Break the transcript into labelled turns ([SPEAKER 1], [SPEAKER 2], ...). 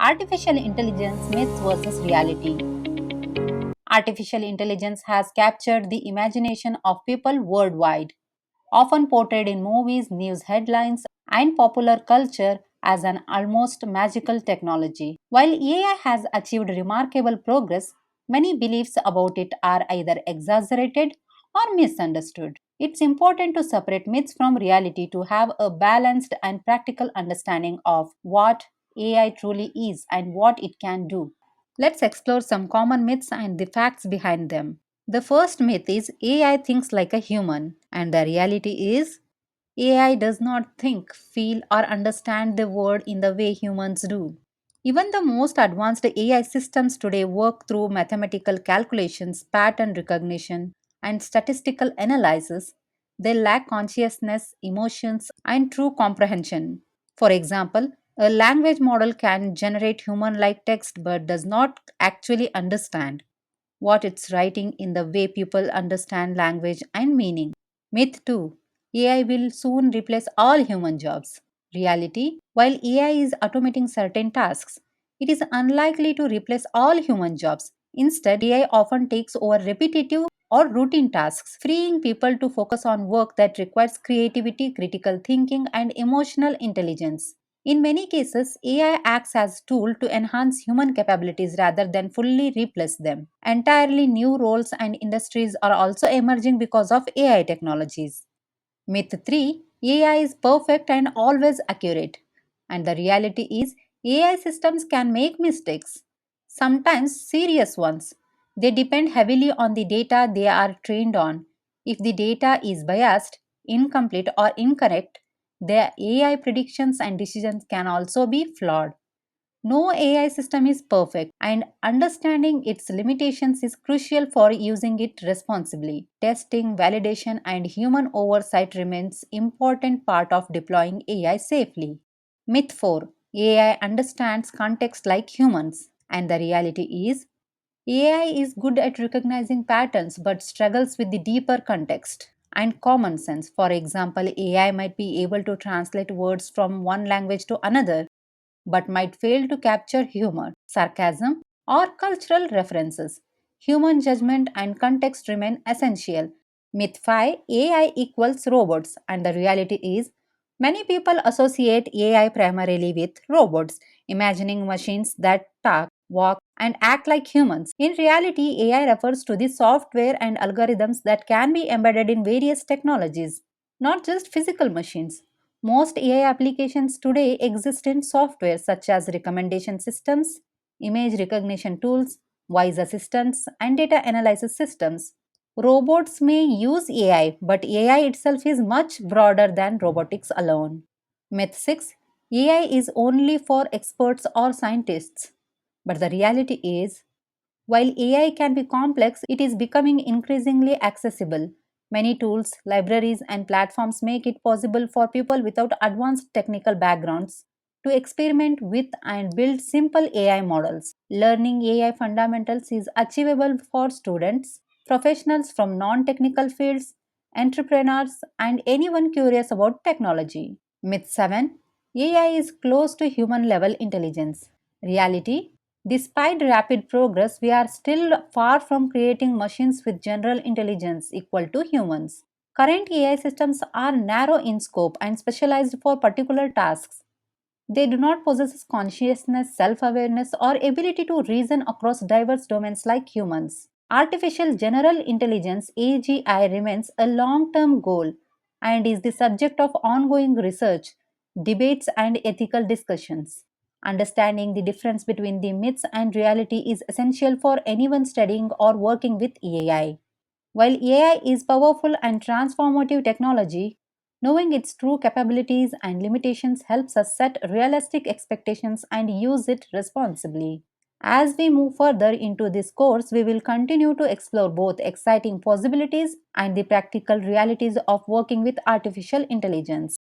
[SPEAKER 1] Artificial intelligence myths versus reality. Artificial intelligence has captured the imagination of people worldwide, often portrayed in movies, news headlines, and popular culture as an almost magical technology. While AI has achieved remarkable progress, many beliefs about it are either exaggerated or misunderstood. It's important to separate myths from reality to have a balanced and practical understanding of what AI truly is and what it can do. Let's explore some common myths and the facts behind them. The first myth is AI thinks like a human, and the reality is AI does not think, feel, or understand the world in the way humans do. Even the most advanced AI systems today work through mathematical calculations, pattern recognition, and statistical analysis. They lack consciousness, emotions, and true comprehension. For example, a language model can generate human like text but does not actually understand what it's writing in the way people understand language and meaning. Myth 2: AI will soon replace all human jobs. Reality: while AI is automating certain tasks, it is unlikely to replace all human jobs. Instead, AI often takes over repetitive or routine tasks, freeing people to focus on work that requires creativity, critical thinking, and emotional intelligence. In many cases, AI acts as a tool to enhance human capabilities rather than fully replace them. Entirely new roles and industries are also emerging because of AI technologies. Myth 3: AI is perfect and always accurate. And the reality is, AI systems can make mistakes, sometimes serious ones. They depend heavily on the data they are trained on. If the data is biased, incomplete, or incorrect, the AI predictions and decisions can also be flawed. No AI system is perfect, and understanding its limitations is crucial for using it responsibly. Testing, validation, and human oversight remains important part of deploying AI safely. Myth 4: AI understands context like humans, and the reality is AI is good at recognizing patterns but struggles with the deeper context and common sense. For example, AI might be able to translate words from one language to another but might fail to capture humor, sarcasm, or cultural references. Human judgment and context remain essential. Myth 5: AI equals robots, and the reality is many people associate AI primarily with robots, imagining machines that talk, walk, and act like humans. In reality, AI refers to the software and algorithms that can be embedded in various technologies, not just physical machines. Most AI applications today exist in software such as recommendation systems, image recognition tools, voice assistants, and data analysis systems. Robots may use AI, but AI itself is much broader than robotics alone. Myth 6: AI is only for experts or scientists. But the reality is, while AI can be complex, it is becoming increasingly accessible. Many tools, libraries, and platforms make it possible for people without advanced technical backgrounds to experiment with and build simple AI models. Learning AI fundamentals is achievable for students, professionals from non technical fields, entrepreneurs, and anyone curious about technology. Myth 7: AI is close to human level intelligence. Reality: despite rapid progress, we are still far from creating machines with general intelligence equal to humans. Current AI systems are narrow in scope and specialized for particular tasks. They do not possess consciousness, self awareness, or ability to reason across diverse domains like humans. Artificial General Intelligence AGI remains a long term goal and is the subject of ongoing research, debates, and ethical discussions. Understanding the difference between the myths and reality is essential for anyone studying or working with AI. While AI is powerful and transformative technology, knowing its true capabilities and limitations helps us set realistic expectations and use it responsibly. As we move further into this course, we will continue to explore both exciting possibilities and the practical realities of working with artificial intelligence.